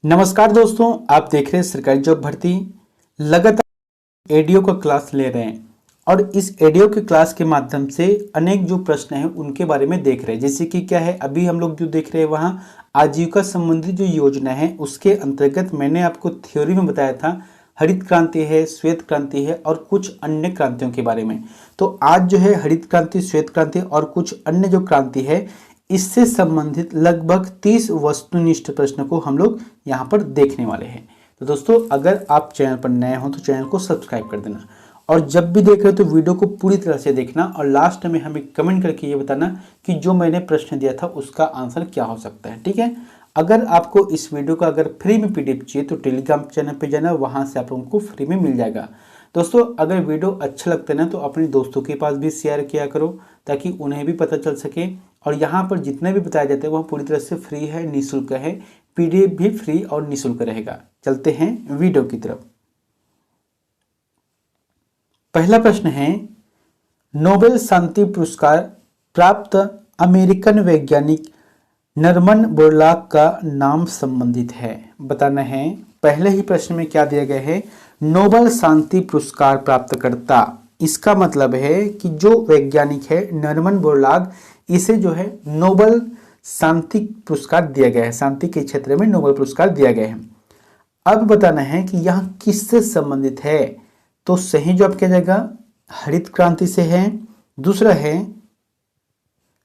नमस्कार दोस्तों, आप देख रहे हैं सरकारी जॉब भर्ती। लगातार एडीओ का क्लास ले रहे हैं और इस एडीओ के क्लास के माध्यम से अनेक जो प्रश्न हैं उनके बारे में देख रहे हैं। जैसे कि क्या है, अभी हम लोग जो देख रहे हैं वहाँ आजीविका संबंधी जो योजना है उसके अंतर्गत मैंने आपको थ्योरी में बताया था हरित क्रांति है, श्वेत क्रांति है और कुछ अन्य क्रांतियों के बारे में। तो आज जो है हरित क्रांति, श्वेत क्रांति और कुछ अन्य जो क्रांति है इससे संबंधित लगभग 30 वस्तुनिष्ठ प्रश्न को हम लोग यहाँ पर देखने वाले हैं। तो दोस्तों, अगर आप चैनल पर नए हो तो चैनल को सब्सक्राइब कर देना और जब भी देख रहे हो तो वीडियो को पूरी तरह से देखना और लास्ट में हमें कमेंट करके ये बताना कि जो मैंने प्रश्न दिया था उसका आंसर क्या हो सकता है। ठीक है। अगर आपको इस वीडियो का अगर फ्री में पीडीएफ चाहिए तो टेलीग्राम चैनल पर जाना, वहाँ से आप लोगों को फ्री में मिल जाएगा। दोस्तों, अगर वीडियो अच्छा लगता है ना तो अपने दोस्तों के पास भी शेयर किया करो ताकि उन्हें भी पता चल सके। और यहाँ पर जितने भी बताया जाते हैं वह पूरी तरह से फ्री है, निःशुल्क है। पीडीएफ भी फ्री और निःशुल्क रहेगा। चलते हैं वीडियो की तरफ। पहला प्रश्न है, नोबेल शांति पुरस्कार प्राप्त अमेरिकन वैज्ञानिक नॉर्मन बोरलॉग का नाम संबंधित है। बताना है, पहले ही प्रश्न में क्या दिया गया है, नोबेल शांति पुरस्कार प्राप्तकर्ता। इसका मतलब है कि जो वैज्ञानिक है नॉर्मन बोरलॉग, इसे जो है नोबेल शांति पुरस्कार दिया गया है, शांति के क्षेत्र में नोबेल पुरस्कार दिया गया है। अब बताना है कि यह किससे संबंधित है। तो सही जवाब क्या जाएगा, हरित क्रांति से है। दूसरा है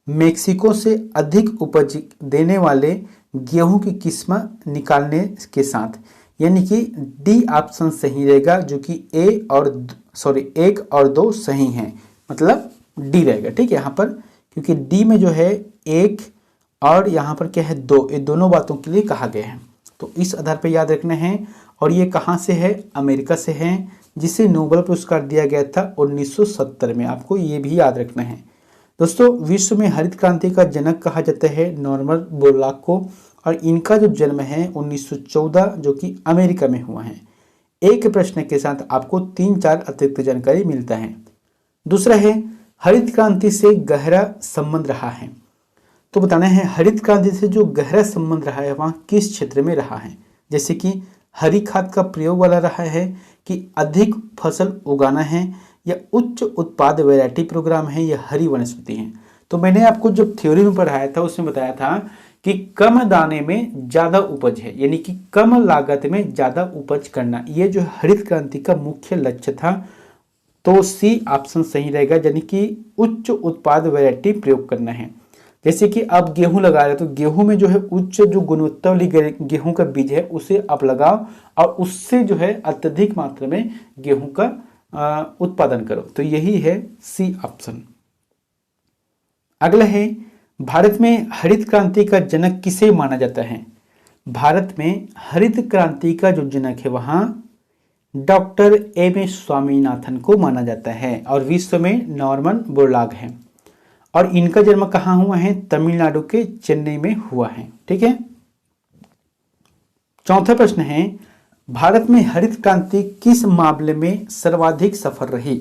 मेक्सिको से अधिक उपज देने वाले गेहूं की किस्म निकालने के साथ, यानी कि डी ऑप्शन सही रहेगा, जो कि एक और दो सही हैं, मतलब डी रहेगा। ठीक है, यहाँ पर क्योंकि डी में जो है एक और यहाँ पर क्या है दो, ये दोनों बातों के लिए कहा गया है। तो इस आधार पर याद रखना है। और ये कहाँ से है, अमेरिका से है, जिसे नोबेल पुरस्कार दिया गया था 1970 में। आपको ये भी याद रखना है। दोस्तों, विश्व में हरित क्रांति का जनक कहा जाता है नॉर्मन बोरलॉग को, और इनका जो जन्म है 1914 जो कि अमेरिका में हुआ है। एक प्रश्न के साथ आपको 3-4 अतिरिक्त जानकारी मिलता है। दूसरा है, हरित क्रांति से गहरा संबंध रहा है। तो बताना है हरित क्रांति से जो गहरा संबंध रहा है वहाँ किस क्षेत्र में रहा है। जैसे कि हरी खाद का प्रयोग वाला रहा है, कि अधिक फसल उगाना है, या उच्च उत्पाद वैरायटी प्रोग्राम है, या हरी वनस्पति है। तो मैंने आपको जब थ्योरी में पढ़ाया था उसमें बताया था कि कम दाने में ज़्यादा उपज है, यानी कि कम लागत में ज़्यादा उपज करना, ये जो हरित क्रांति का मुख्य लक्ष्य था। तो सी ऑप्शन सही रहेगा, यानी कि उच्च उत्पाद वैरायटी प्रयोग करना है। जैसे कि आप गेहूं लगा रहे हो तो गेहूं में जो है उच्च जो गुणवत्ता वाली गेहूं का बीज है उसे आप लगाओ और उससे जो है अत्यधिक मात्रा में गेहूं का उत्पादन करो। तो यही है सी ऑप्शन। अगला है, भारत में हरित क्रांति का जनक किसे माना जाता है। भारत में हरित क्रांति का जो जनक है वहां डॉक्टर एम स्वामीनाथन को माना जाता है, और विश्व में नॉर्मन बोरलॉग है। और इनका जन्म कहाँ हुआ है, तमिलनाडु के चेन्नई में हुआ है। ठीक है। चौथा प्रश्न है, भारत में हरित क्रांति किस मामले में सर्वाधिक सफल रही।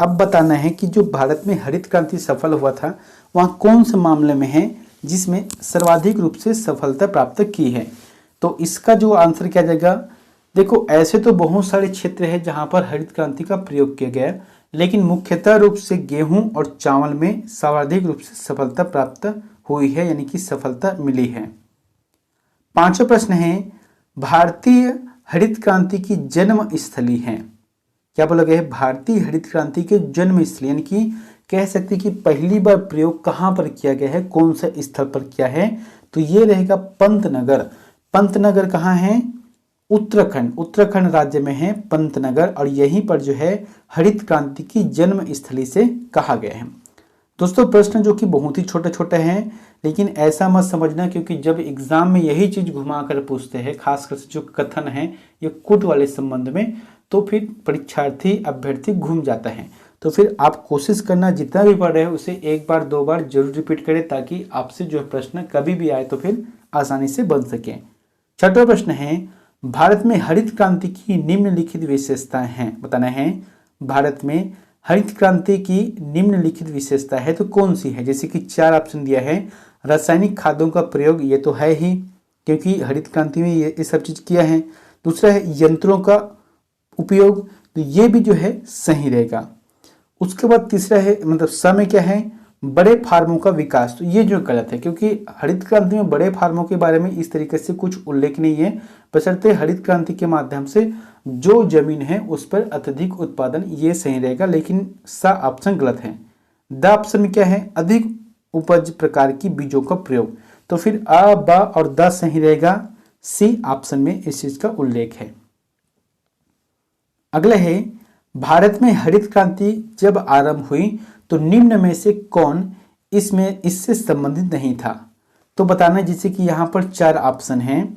अब बताना है कि जो भारत में हरित क्रांति सफल हुआ था वह कौन से मामले में है जिसमें सर्वाधिक रूप से सफलता प्राप्त की है। तो इसका जो आंसर क्या जाएगा, देखो ऐसे तो बहुत सारे क्षेत्र हैं जहां पर हरित क्रांति का प्रयोग किया गया, लेकिन मुख्यतः रूप से गेहूं और चावल में सर्वाधिक रूप से सफलता प्राप्त हुई है, यानी कि सफलता मिली है। पांचवा प्रश्न है, भारतीय हरित क्रांति की जन्म स्थली है। क्या बोला गया है, भारतीय हरित क्रांति के जन्म स्थली, यानी कि कह सकते हैं कि पहली बार प्रयोग कहाँ पर किया गया है, कौन सा स्थल पर किया है। तो ये रहेगा पंतनगर। पंतनगर कहाँ है, उत्तराखंड राज्य में है पंतनगर, और यहीं पर जो है हरित क्रांति की जन्म स्थली से कहा गया है। दोस्तों, प्रश्न जो कि बहुत ही छोटे छोटे हैं, लेकिन ऐसा मत समझना क्योंकि जब एग्जाम में यही चीज घुमा कर पूछते हैं, खासकर से जो कथन है ये कुट वाले संबंध में, तो फिर परीक्षार्थी अभ्यर्थी घूम जाता है। तो फिर आप कोशिश करना जितना भी पढ़ रहे हो उसे एक बार दो बार जरूर रिपीट करें, ताकि आपसे जो प्रश्न कभी भी आए तो फिर आसानी से बन सके। छठवां प्रश्न है, भारत में हरित क्रांति की निम्नलिखित विशेषताएं हैं। बताना है, भारत में हरित क्रांति की निम्नलिखित विशेषता है तो कौन सी है। जैसे कि 4 ऑप्शन दिया है, रासायनिक खादों का प्रयोग, ये तो है ही। क्योंकि हरित क्रांति में ये सब चीज किया है। दूसरा है यंत्रों का उपयोग, तो ये भी जो है सही रहेगा। उसके बाद तीसरा है मतलब स में क्या है, बड़े फार्मों का विकास, तो ये जो गलत है, क्योंकि हरित क्रांति में बड़े फार्मों के बारे में इस तरीके से कुछ उल्लेख नहीं है, बशर्ते हरित क्रांति के माध्यम से जो जमीन है उस पर अत्यधिक उत्पादन, ये सही रहेगा। लेकिन सा ऑप्शन गलत है। द ऑप्शन में क्या है, अधिक उपज प्रकार की बीजों का प्रयोग, तो फिर अ ब और द सही रहेगा। सी ऑप्शन में इस चीज का उल्लेख है। अगला है भारत में हरित क्रांति जब आरंभ हुई तो निम्न में से कौन इससे संबंधित नहीं था, तो बताना। जैसे कि यहाँ पर 4 ऑप्शन हैं।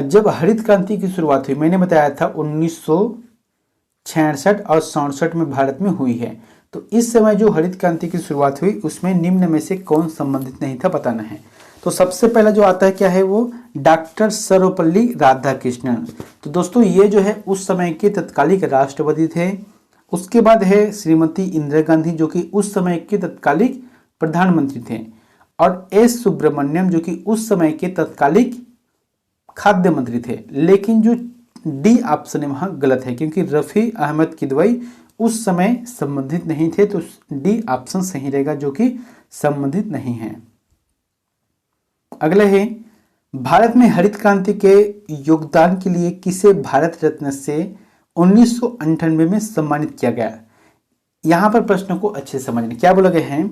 जब हरित क्रांति की शुरुआत हुई, मैंने बताया था 1966 और 67 में भारत में हुई है, तो इस समय जो हरित क्रांति की शुरुआत हुई उसमें निम्न में से कौन संबंधित नहीं था, बताना है। तो सबसे पहला जो आता है क्या है, वो डॉक्टर सर्वपल्ली राधाकृष्णन। तो दोस्तों ये जो है उस समय के तत्कालिक राष्ट्रपति थे। उसके बाद है श्रीमती इंदिरा गांधी, जो कि उस समय के तत्कालिक प्रधानमंत्री थे। और एस सुब्रमण्यम, जो कि उस समय के तत्कालिक खाद्य मंत्री थे। लेकिन जो डी ऑप्शन है वहां गलत है, क्योंकि रफी अहमद किदवई उस समय संबंधित नहीं थे, तो डी ऑप्शन सही रहेगा, जो कि संबंधित नहीं है। अगला है भारत में हरित क्रांति के योगदान के लिए किसे भारत रत्न से 1998 में सम्मानित किया गया। यहां पर प्रश्न को अच्छे समझना, क्या बोला गया है,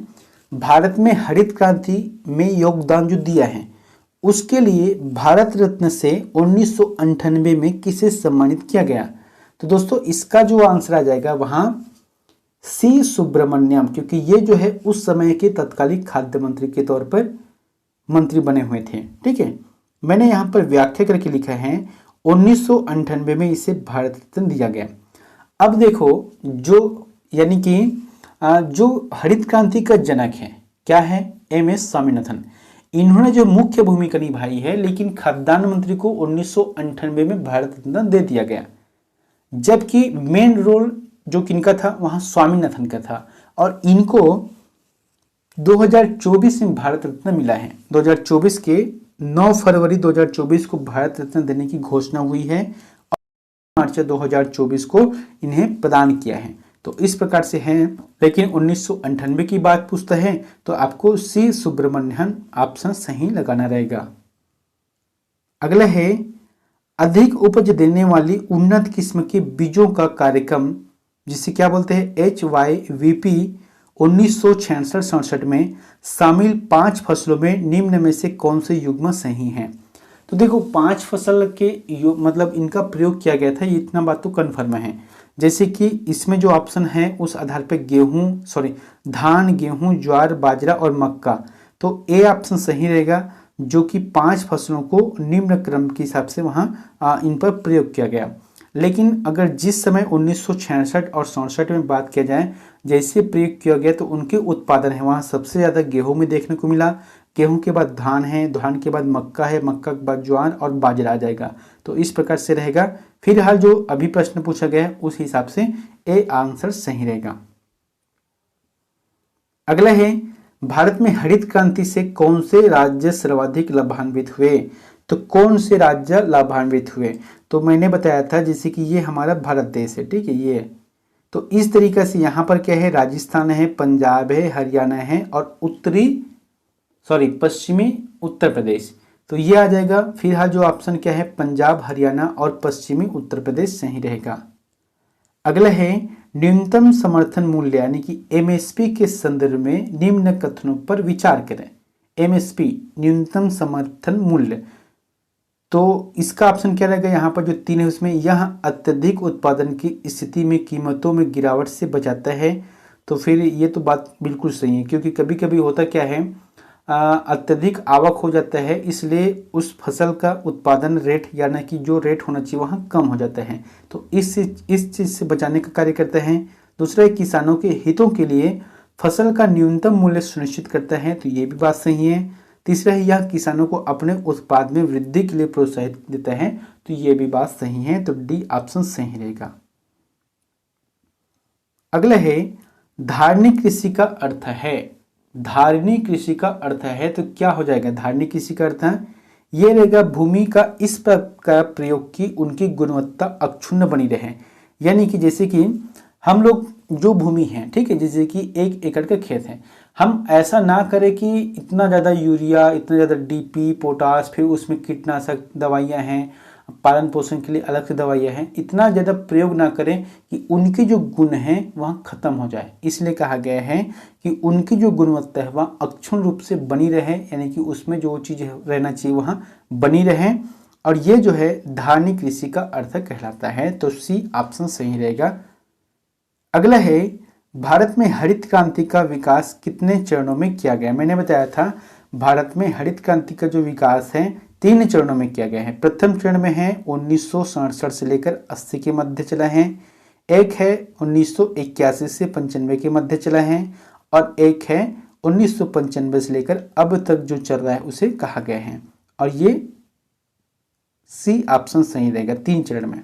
भारत में हरित क्रांति में योगदान जो दिया है उसके लिए भारत रत्न से 1998 में किसे सम्मानित किया गया। तो दोस्तों इसका जो आंसर आ जाएगा वहां सी सुब्रमण्यम, क्योंकि ये जो है उस समय के तत्कालिक खाद्य मंत्री के तौर पर मंत्री बने हुए थे। ठीक है, मैंने यहाँ पर व्याख्या करके लिखा है 1998 में इसे भारत रत्न दिया गया। अब देखो जो यानी कि जो हरित क्रांति का जनक है क्या है, एम.एस. स्वामीनाथन। इन्होंने जो मुख्य भूमिका निभाई है, लेकिन खाद्यान्न मंत्री को 1998 में भारत रत्न दे दिया गया, जबकि मेन रोल जो किनका था वहां स्वामीनाथन का था। और इनको 2024 में भारत रत्न मिला है। 2024 के 9 फरवरी 2024 को भारत रत्न देने की घोषणा हुई है और मार्च 2024 को इन्हें प्रदान किया है। तो इस प्रकार से है। लेकिन 1998 की बात पूछता है तो आपको सी सुब्रमण्यन ऑप्शन सही लगाना रहेगा। अगला है अधिक उपज देने वाली उन्नत किस्म के बीजों का कार्यक्रम, जिसे क्या बोलते हैं, HYVP 1966-67 में शामिल 5 फसलों में निम्न में से कौन से युग्म सही हैं। तो देखो 5 फसल के मतलब इनका प्रयोग किया गया था, ये इतना बात तो कन्फर्म है। जैसे कि इसमें जो ऑप्शन है उस आधार पे धान, गेहूं, ज्वार, बाजरा और मक्का, तो ए ऑप्शन सही रहेगा, जो कि 5 फसलों को निम्न क्रम के हिसाब से वहां इन पर प्रयोग किया गया। लेकिन अगर जिस समय 1966 और 67 में बात किया जाए, जैसे प्रयोग किया गया तो उनके उत्पादन है वहाँ सबसे ज़्यादा गेहूं में देखने को मिला। गेहूं के बाद धान है, धान के बाद मक्का है, मक्का के बाद ज्वार और बाजरा आ जाएगा। तो इस प्रकार से रहेगा। फिलहाल जो अभी प्रश्न पूछा गया है उस हिसाब से ए आंसर सही रहेगा। अगला है भारत में हरित क्रांति से कौन से राज्य सर्वाधिक लाभान्वित हुए। तो कौन से राज्य लाभान्वित हुए, तो मैंने बताया था जैसे कि ये हमारा भारत देश है, ठीक है ये। तो इस तरीके से यहाँ पर क्या है, राजस्थान है, पंजाब है, हरियाणा है और पश्चिमी उत्तर प्रदेश, तो ये आ जाएगा। फिलहाल जो ऑप्शन क्या है, पंजाब, हरियाणा और पश्चिमी उत्तर प्रदेश सही रहेगा। अगला है न्यूनतम समर्थन मूल्य यानी कि एमएसपी के संदर्भ में निम्न कथनों पर विचार करें। एमएसपी न्यूनतम समर्थन मूल्य, तो इसका ऑप्शन क्या रहेगा, यहाँ पर जो 3 है उसमें यह अत्यधिक उत्पादन की स्थिति में कीमतों में गिरावट से बचाता है। तो फिर ये तो बात बिल्कुल सही है, क्योंकि कभी कभी होता क्या है, अत्यधिक आवक हो जाता है, इसलिए उस फसल का उत्पादन रेट यानी कि जो रेट होना चाहिए वहाँ कम हो जाता है। तो इस चीज़ से बचाने का कार्य करते हैं। दूसरा किसानों के हितों के लिए फसल का न्यूनतम मूल्य सुनिश्चित करता है, तो ये भी बात सही है। तीसरा है यह किसानों को अपने उत्पाद में वृद्धि के लिए प्रोत्साहित देता है, तो ये भी बात सही है। तो डी ऑप्शन सही रहेगा। अगला है धारणी कृषि का अर्थ है। धारणी कृषि का अर्थ है तो क्या हो जाएगा, धारणी कृषि का अर्थ है ये रहेगा भूमि का इस प्रकार प्रयोग की उनकी गुणवत्ता अक्षुण्ण बनी रहे। यानी कि जैसे कि हम लोग जो भूमि है, ठीक है, जैसे कि 1 एकड़ का खेत है, हम ऐसा ना करें कि इतना ज़्यादा यूरिया, इतना ज़्यादा डीपी, पोटास, फिर उसमें कीटनाशक दवाइयाँ हैं, पालन पोषण के लिए अलग से दवाइयाँ हैं, इतना ज़्यादा प्रयोग ना करें कि उनके जो गुण हैं वह खत्म हो जाए। इसलिए कहा गया है कि उनकी जो गुणवत्ता है वह अक्षुण्ण रूप से बनी रहे, यानी कि उसमें जो चीज़ रहना चाहिए वहाँ बनी रहे। और ये जो है धारणीय कृषि का अर्थ कहलाता है। तो सी ऑप्शन सही रहेगा। अगला है, भारत में हरित क्रांति का विकास कितने चरणों में किया गया। मैंने बताया था भारत में हरित क्रांति का जो विकास है 3 चरणों में किया गया है। प्रथम चरण में है 1967 से लेकर 80 के मध्य चला है, एक है 1981 से 95 के मध्य चला है, और एक है 1995 से लेकर अब तक जो चल रहा है उसे कहा गया है। और ये सी ऑप्शन सही रहेगा, 3 चरण में।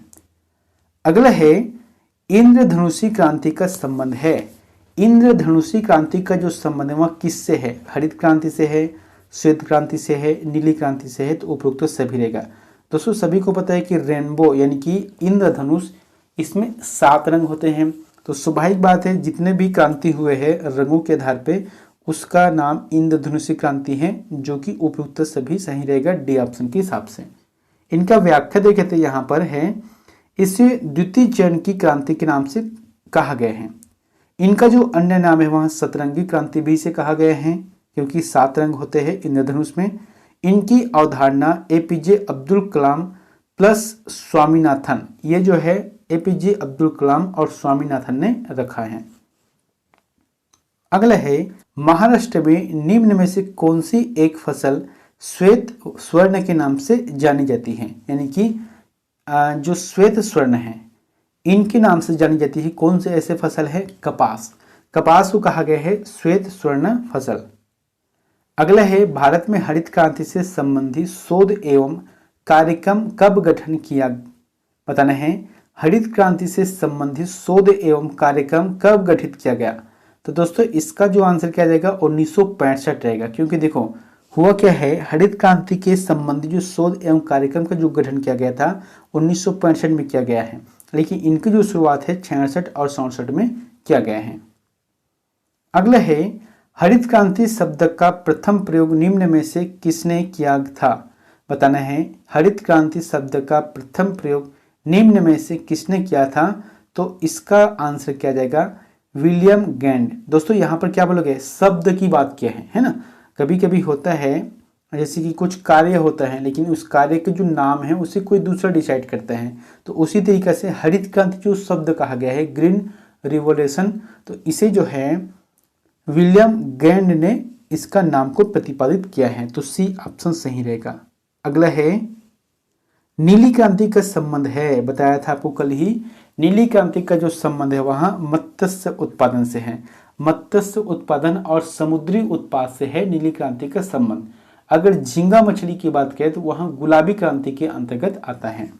अगला है, इंद्रधनुषी क्रांति का संबंध है। इंद्रधनुषी क्रांति का जो संबंध है वह किससे है? हरित क्रांति से है, श्वेत क्रांति से है, नीली क्रांति से है? तो उपरोक्त सभी रहेगा। दोस्तों सभी को पता है कि रेनबो यानी कि इंद्रधनुष, इसमें 7 रंग होते हैं। तो स्वाभाविक बात है जितने भी क्रांति हुए हैं रंगों के आधार पे उसका नाम इंद्रधनुषी क्रांति है, जो कि उपयुक्त सभी सही रहेगा डी ऑप्शन के हिसाब से। इनका व्याख्या देखे तो यहाँ पर है, इसे द्वितीय चरण की क्रांति के नाम से कहा गया है। इनका जो अन्य नाम है वहाँ सतरंगी क्रांति भी से कहा गया है, क्योंकि 7 रंग होते हैं इंद्रधनुष में। इनकी अवधारणा एपीजे अब्दुल कलाम प्लस स्वामीनाथन, ये जो है एपीजे अब्दुल कलाम और स्वामीनाथन ने रखा है। अगला है, महाराष्ट्र में निम्न में से कौन सी एक फसल श्वेत स्वर्ण के नाम से जानी जाती है? यानी कि जो श्वेत स्वर्ण है इनके नाम से जानी जाती है। कौन से ऐसे फसल है? कपास। कपास को कहा गया है श्वेत स्वर्ण फसल। अगला है, भारत में हरित क्रांति से संबंधित शोध एवं कार्यक्रम कब गठन किया? बताना है, हरित क्रांति से संबंधित शोध एवं कार्यक्रम कब गठित किया गया? तो दोस्तों इसका जो आंसर क्या जाएगा 1965 रहेगा। क्योंकि देखो हुआ क्या है, हरित क्रांति के संबंधित जो शोध एवं कार्यक्रम का जो गठन किया गया था 1965 में किया गया है, लेकिन इनकी जो शुरुआत है 66 और 67 में किया गया है। अगला है, हरित क्रांति शब्द का प्रथम प्रयोग निम्न में से किसने किया था? बताना है, हरित क्रांति शब्द का प्रथम प्रयोग निम्न में से किसने किया था? तो इसका आंसर क्या जाएगा? विलियम गैंड। दोस्तों यहाँ पर क्या बोलोगे, शब्द की बात किया है ना। कभी कभी होता है जैसे कि कुछ कार्य होता है लेकिन उस कार्य के जो नाम है उसे कोई दूसरा डिसाइड करता है, तो उसी तरीके से हरित क्रांति जो शब्द कहा गया है ग्रीन रिवोल्यूशन, तो इसे जो है विलियम गैंड ने इसका नाम को प्रतिपादित किया है। तो सी ऑप्शन सही रहेगा। अगला है, नीली क्रांति का संबंध है, बताया था आपको कल ही, नीली क्रांति का जो संबंध है वहाँ मत्स्य उत्पादन से है। मत्स्य उत्पादन और समुद्री उत्पाद से है नीली क्रांति का संबंध। अगर झींगा मछली की बात करें तो वहाँ गुलाबी क्रांति के अंतर्गत आता है।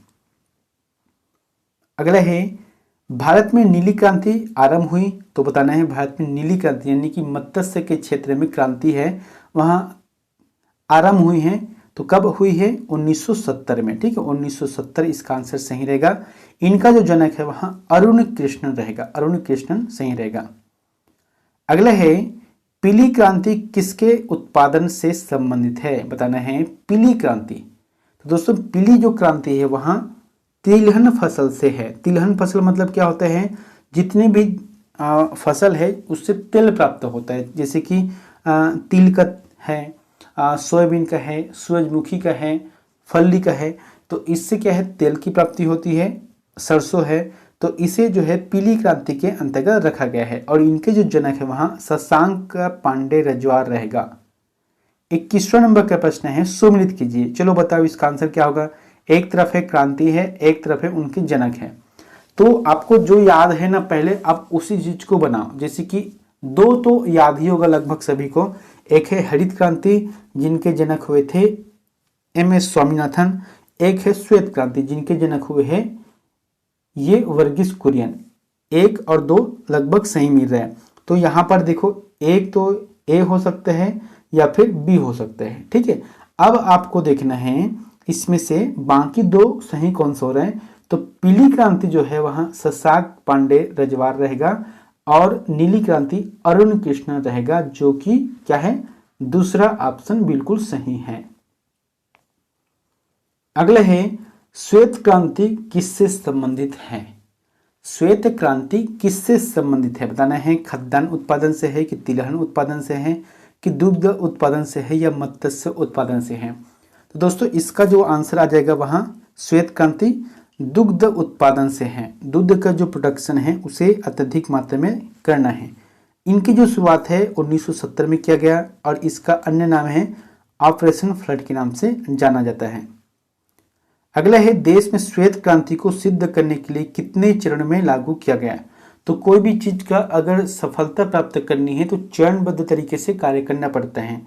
अगला है, भारत में नीली क्रांति आरंभ हुई, तो बताना है भारत में नीली क्रांति यानी कि मत्स्य के क्षेत्र में क्रांति है वहाँ आरंभ हुई है, तो कब हुई है? 1970 में। ठीक है, 1970 इसका आंसर सही रहेगा। इनका जो जनक है वहाँ अरुण कृष्णन रहेगा, अरुण कृष्णन सही रहेगा। अगला है, पीली क्रांति किसके उत्पादन से संबंधित है? बताना है पीली क्रांति। तो दोस्तों पीली जो क्रांति है वहाँ तिलहन फसल से है। तिलहन फसल मतलब क्या होता है, जितनी भी फसल है उससे तेल प्राप्त होता है, जैसे कि तिल का है, सोयाबीन का है, सूरजमुखी का है, फल्ली का है, तो इससे क्या है तेल की प्राप्ति होती है। सरसों है, तो इसे जो है पीली क्रांति के अंतर्गत रखा गया है। और इनके जो जनक है वहाँ शशांक पांडे रजवार रहेगा। 21वां नंबर का प्रश्न है, सुमिलित कीजिए। चलो बताओ इसका आंसर क्या होगा। एक तरफ है क्रांति है, एक तरफ है उनके जनक है, तो आपको जो याद है ना पहले आप उसी चीज को बनाओ। जैसे कि 2 तो याद ही होगा लगभग सभी को, एक है हरित क्रांति जिनके जनक हुए थे MS स्वामीनाथन, एक है श्वेत क्रांति जिनके जनक हुए हैं ये वर्गीस कुरियन। 1 और 2 लगभग सही मिल रहा है, तो यहाँ पर देखो एक तो A हो सकता है या फिर B हो सकता है। ठीक है, अब आपको देखना है इसमें से बाकी दो सही कौन से हो रहे हैं। तो पीली क्रांति जो है वहां शशांक पांडे रजवार रहेगा और नीली क्रांति अरुण कृष्ण रहेगा, जो कि क्या है, दूसरा ऑप्शन बिल्कुल सही है। अगला है श्वेत क्रांति किससे संबंधित है। श्वेत क्रांति किससे संबंधित है बताना है। खाद्यान्न उत्पादन से है कि तिलहन उत्पादन से है कि दुग्ध उत्पादन से है या मत्स्य उत्पादन से है। तो दोस्तों इसका जो आंसर आ जाएगा वहां श्वेत क्रांति दुग्ध उत्पादन से है। दूध का जो प्रोडक्शन है उसे अत्यधिक मात्रा में करना है। इनकी जो शुरुआत है 1970 में किया गया और इसका अन्य नाम है ऑपरेशन फ्लड के नाम से जाना जाता है। अगला है देश में श्वेत क्रांति को सिद्ध करने के लिए कितने चरण में लागू किया गया। तो कोई भी चीज का अगर सफलता प्राप्त करनी है तो चरणबद्ध तरीके से कार्य करना पड़ता है।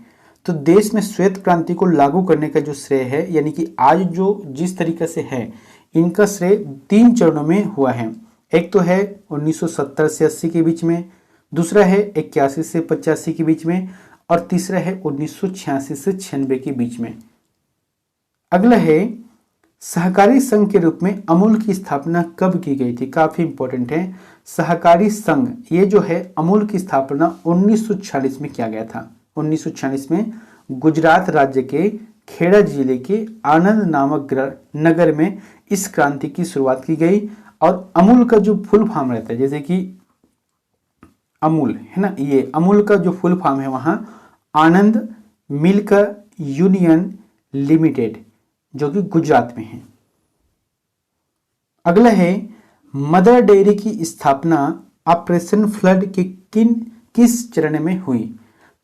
तो देश में श्वेत क्रांति को लागू करने का जो श्रेय है, यानी कि आज जो जिस तरीके से है, इनका श्रेय 3 चरणों में हुआ है। एक तो है 1970 से 80 के बीच में, दूसरा है 81 से 85 के बीच में और तीसरा है 1986 से 96 के बीच में। अगला है सहकारी संघ के रूप में अमूल की स्थापना कब की गई थी। काफी इंपॉर्टेंट है। सहकारी संघ ये जो है अमूल की स्थापना 1946 में किया गया था। 1946 में गुजरात राज्य के खेड़ा जिले के आनंद नामक नगर में इस क्रांति की शुरुआत की गई। और अमूल का जो फुल फॉर्म रहता है, जैसे कि अमूल है ना, ये अमूल का जो फुल फॉर्म है वहां आनंद मिल्क यूनियन लिमिटेड, जो कि गुजरात में है। अगला है मदर डेयरी की स्थापना ऑपरेशन फ्लड के किस चरण में हुई।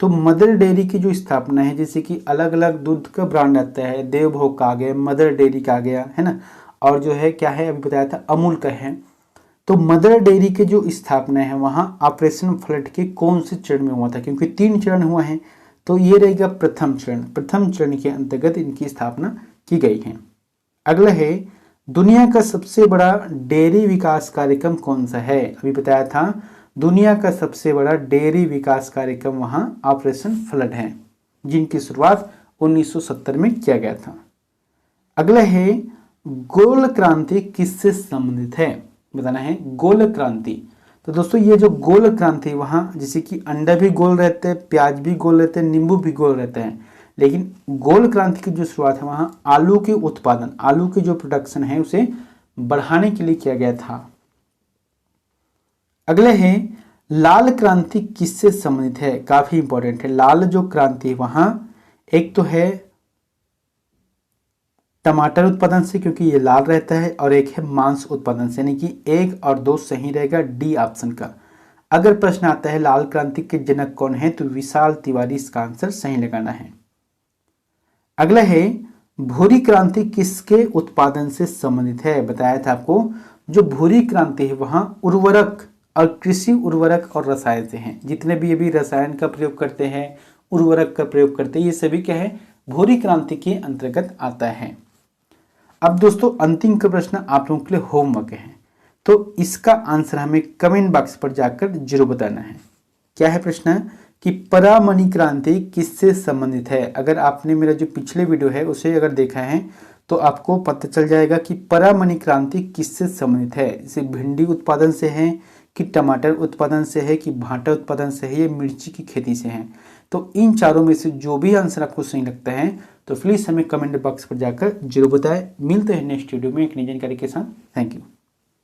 तो मदर डेयरी की जो स्थापना है, जैसे कि अलग अलग दूध का ब्रांड आता है, देवभोग का आ गया, मदर डेयरी का आ गया है ना, और जो है क्या है अभी बताया था अमूल का है। तो मदर डेयरी के जो स्थापना है वहां ऑपरेशन फ्लड के कौन से चरण में हुआ था, क्योंकि 3 चरण हुआ है। तो ये रहेगा प्रथम चरण। प्रथम चरण के अंतर्गत इनकी स्थापना की गई है। अगला है दुनिया का सबसे बड़ा डेयरी विकास कार्यक्रम कौन सा है। अभी बताया था दुनिया का सबसे बड़ा डेयरी विकास कार्यक्रम वहां ऑपरेशन फ्लड है, जिनकी शुरुआत 1970 में किया गया था। अगला है गोल क्रांति किससे संबंधित है बताना है। गोल क्रांति, तो दोस्तों ये जो गोल क्रांति वहां जैसे कि अंडा भी गोल रहते हैं, प्याज भी गोल रहते हैं, नींबू भी गोल रहते हैं, लेकिन गोल क्रांति की जो शुरुआत है वहां आलू के उत्पादन, आलू की जो प्रोडक्शन है उसे बढ़ाने के लिए किया गया था। अगले है लाल क्रांति किससे संबंधित है। काफी इंपॉर्टेंट है। लाल जो क्रांति वहां एक तो है टमाटर उत्पादन से, क्योंकि ये लाल रहता है, और एक है मांस उत्पादन से, यानी कि 1 और 2 सही रहेगा डी ऑप्शन का। अगर प्रश्न आता है लाल क्रांति के जनक कौन है तो विशाल तिवारी इसका आंसर सही लगाना है। अगला है भूरी क्रांति किसके उत्पादन से संबंधित है। बताया था आपको जो भूरी क्रांति है वहां उर्वरक और कृषि उर्वरक और रसायन से हैं। जितने भी अभी रसायन का प्रयोग करते हैं, उर्वरक का प्रयोग करते हैं, ये सभी क्या है भूरी क्रांति के अंतर्गत आता है। अब दोस्तों अंतिम का प्रश्न आप लोगों के लिए होमवर्क है, तो इसका आंसर हमें कमेंट बॉक्स पर जाकर जरूर बताना है। क्या है प्रश्न कि परामणि क्रांति किससे संबंधित है। अगर आपने मेरा जो पिछले वीडियो है उसे अगर देखा है तो आपको पता चल जाएगा कि परामणि क्रांति किससे संबंधित है। जैसे भिंडी उत्पादन से है कि टमाटर उत्पादन से है कि भाटा उत्पादन से है या मिर्ची की खेती से है। तो इन चारों में से जो भी आंसर आपको सही लगता है तो प्लीज़ हमें कमेंट बॉक्स पर जाकर जरूर बताएं। मिलते हैं नेक्स्ट वीडियो में एक नई जानकारी के साथ। Thank you.